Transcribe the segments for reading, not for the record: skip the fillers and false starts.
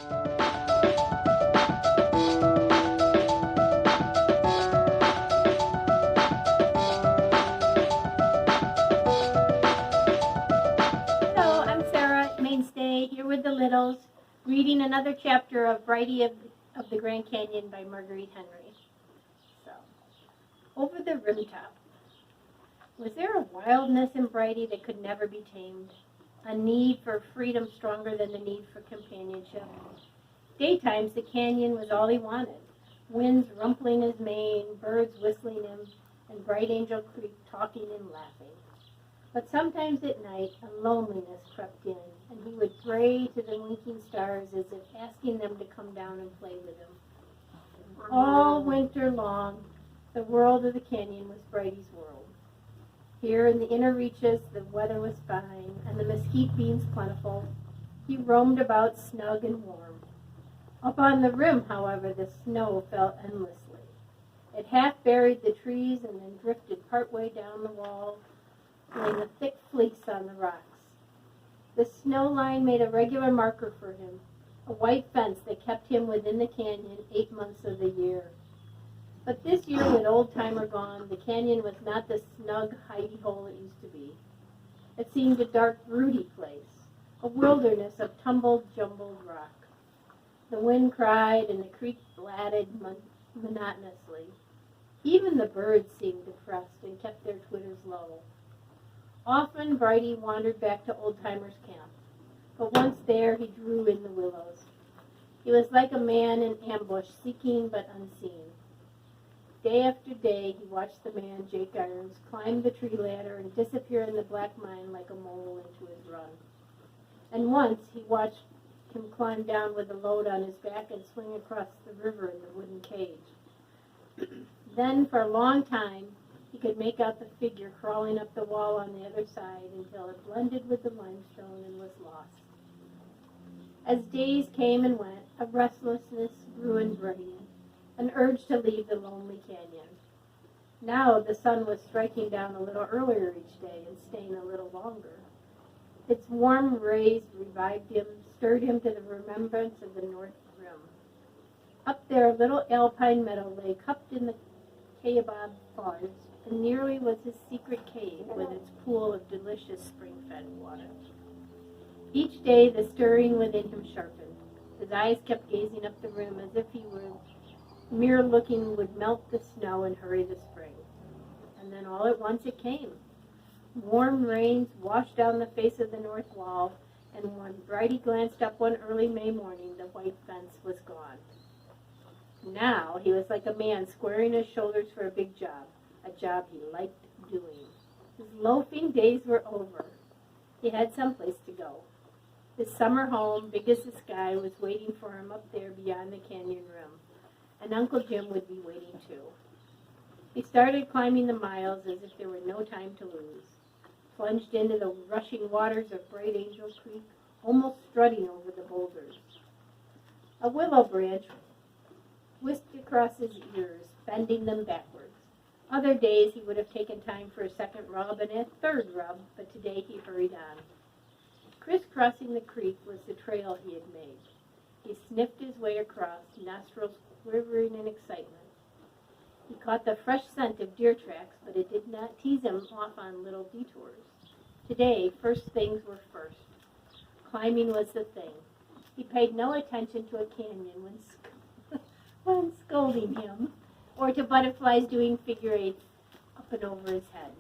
Hello, I'm Sarah Mainstay here with the Littles, reading another chapter of Brighty of the Grand Canyon by Marguerite Henry. So, over the rim top. Was there a wildness in Brighty that could never be tamed? A need for freedom stronger than the need for companionship? Daytimes the canyon was all he wanted. Winds rumpling his mane, birds whistling him, and Bright Angel Creek talking and laughing. But sometimes at night a loneliness crept in, and he would pray to the winking stars as if asking them to come down and play with him. All winter long, the world of the canyon was Brighty's world. Here in the inner reaches, the weather was fine, and the mesquite beans plentiful. He roamed about snug and warm. Up on the rim, however, the snow fell endlessly. It half buried the trees and then drifted partway down the wall, laying a thick fleece on the rocks. The snow line made a regular marker for him, a white fence that kept him within the canyon 8 months of the year. But this year, with Old-Timer gone, the canyon was not the snug hidey hole it used to be. It seemed a dark, broody place, a wilderness of tumbled, jumbled rock. The wind cried and the creek blatted monotonously. Even the birds seemed depressed and kept their twitters low. Often Brighty wandered back to Old-Timer's camp, but once there he drew in the willows. He was like a man in ambush, seeking but unseen. Day after day he watched the man, Jake Irons, climb the tree ladder and disappear in the black mine like a mole into his run. And once he watched him climb down with a load on his back and swing across the river in the wooden cage. Then for a long time he could make out the figure crawling up the wall on the other side until it blended with the limestone and was lost. As days came and went, a restlessness grew in Brighty, an urge to leave the lonely canyon. Now the sun was striking down a little earlier each day and staying a little longer. Its warm rays revived him, stirred him to the remembrance of the north rim. Up there a little alpine meadow lay cupped in the Kaibab forest, and nearly was his secret cave with its pool of delicious spring-fed water. Each day the stirring within him sharpened. His eyes kept gazing up the rim as if he were mere looking would melt the snow and hurry the spring. And then all at once it came. Warm rains washed down the face of the north wall, and when Brighty glanced up one early May morning, the white fence was gone. Now he was like a man squaring his shoulders for a big job, a job he liked doing. His loafing days were over. He had someplace to go. His summer home, big as the sky, was waiting for him up there beyond the canyon rim, and Uncle Jim would be waiting too. He started climbing the miles as if there were no time to lose, plunged into the rushing waters of Bright Angel Creek, almost strutting over the boulders. A willow branch whisked across his ears, bending them backwards. Other days he would have taken time for a second rub and a third rub, but today he hurried on. Crisscrossing the creek was the trail he had made. He sniffed his way across, nostrils quivering in excitement. He caught the fresh scent of deer tracks, but it did not tease him off on little detours. Today, first things were first. Climbing was the thing. He paid no attention to a canyon when scolding him, or to butterflies doing figure eights up and over his head.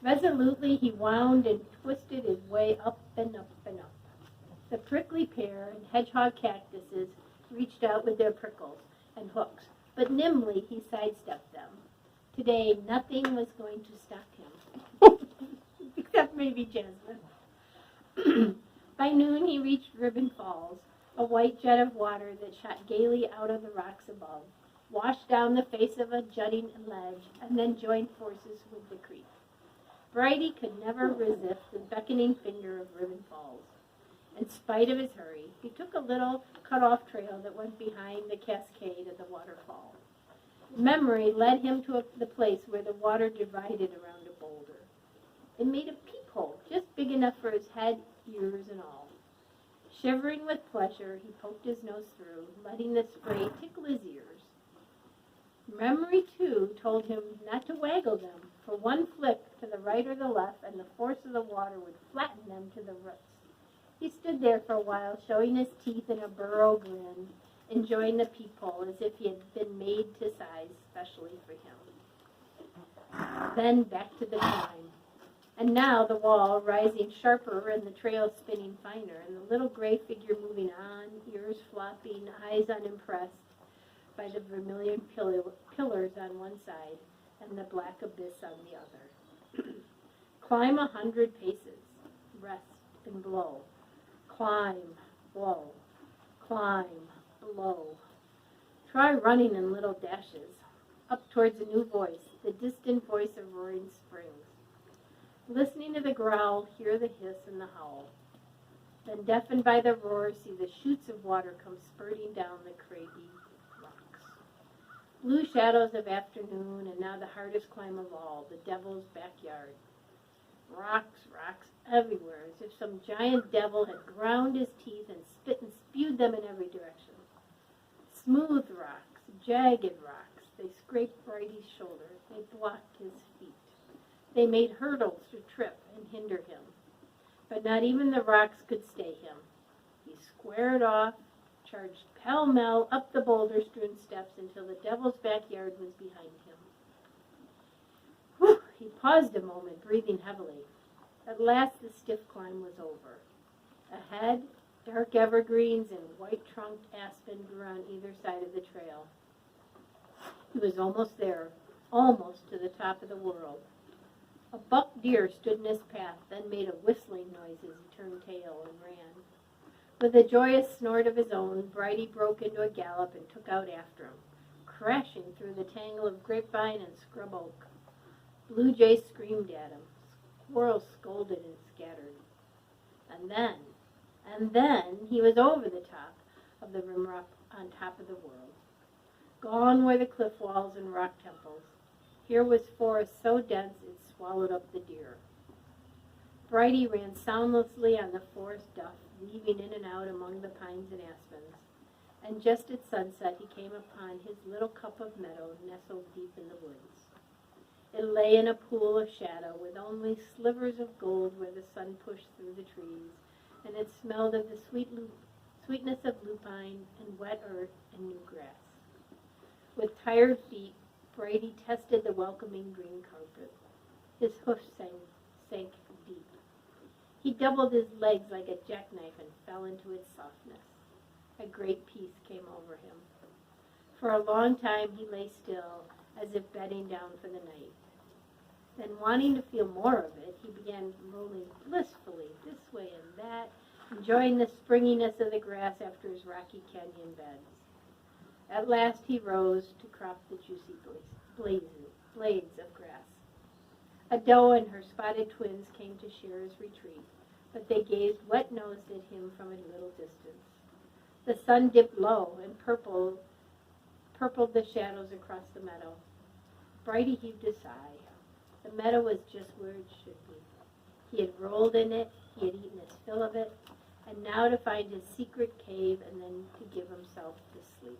Resolutely he wound and twisted his way up and up and up. The prickly pear and hedgehog cactuses reached out with their prickles and hooks, but nimbly he sidestepped them. Today nothing was going to stop him, except maybe Jasmine. By noon he reached Ribbon Falls, a white jet of water that shot gaily out of the rocks above, washed down the face of a jutting ledge, and then joined forces with the creek. Brighty could never resist the beckoning finger of Ribbon Falls. In spite of his hurry, he took a little cut-off trail that went behind the cascade of the waterfall. Memory led him to the place where the water divided around a boulder. It made a peephole just big enough for his head, ears, and all. Shivering with pleasure, he poked his nose through, letting the spray tickle his ears. Memory, too, told him not to waggle them, for one flick to the right or the left, and the force of the water would flatten them to the roots. He stood there for a while, showing his teeth in a burro grin, enjoying the peephole as if he had been made to size specially for him. Then back to the climb. And now the wall rising sharper and the trail spinning finer, and the little gray figure moving on, ears flopping, eyes unimpressed by the vermilion pillars on one side and the black abyss on the other. Climb 100 paces, rest and blow. Climb, blow, climb, blow. Try running in little dashes, up towards a new voice, the distant voice of roaring springs. Listening to the growl, hear the hiss and the howl. Then, deafened by the roar, see the chutes of water come spurting down the craggy rocks. Blue shadows of afternoon, and now the hardest climb of all, the devil's backyard. Rocks, rocks everywhere, as if some giant devil had ground his teeth and spit and spewed them in every direction. Smooth rocks, jagged rocks, they scraped Brighty's shoulder, they blocked his feet. They made hurdles to trip and hinder him. But not even the rocks could stay him. He squared off, charged pell-mell up the boulder-strewn steps until the devil's backyard was behind him. Whew! He paused a moment, breathing heavily. At last the stiff climb was over. Ahead, dark evergreens and white-trunked aspen grew on either side of the trail. He was almost there, almost to the top of the world. A buck deer stood in his path, then made a whistling noise as he turned tail and ran. With a joyous snort of his own, Brighty broke into a gallop and took out after him, crashing through the tangle of grapevine and scrub oak. Blue jays screamed at him. Squirrels scolded and scattered. And then he was over the top of the rim rock on top of the world. Gone were the cliff walls and rock temples. Here was forest so dense it swallowed up the deer. Brighty ran soundlessly on the forest duff, weaving in and out among the pines and aspens. And just at sunset he came upon his little cup of meadow nestled deep in the woods. It lay in a pool of shadow with only slivers of gold where the sun pushed through the trees, and it smelled of the sweetness of lupine and wet earth and new grass. With tired feet, Brighty tested the welcoming green carpet. His hoofs sank deep. He doubled his legs like a jackknife and fell into its softness. A great peace came over him. For a long time he lay still, as if bedding down for the night. Then, wanting to feel more of it, he began rolling blissfully this way and that, enjoying the springiness of the grass after his rocky canyon beds. At last he rose to crop the juicy blades of grass. A doe and her spotted twins came to share his retreat, but they gazed wet-nosed at him from a little distance. The sun dipped low and purpled the shadows across the meadow. Brighty heaved a sigh. The meadow was just where it should be. He had rolled in it, he had eaten his fill of it, and now to find his secret cave and then to give himself to sleep.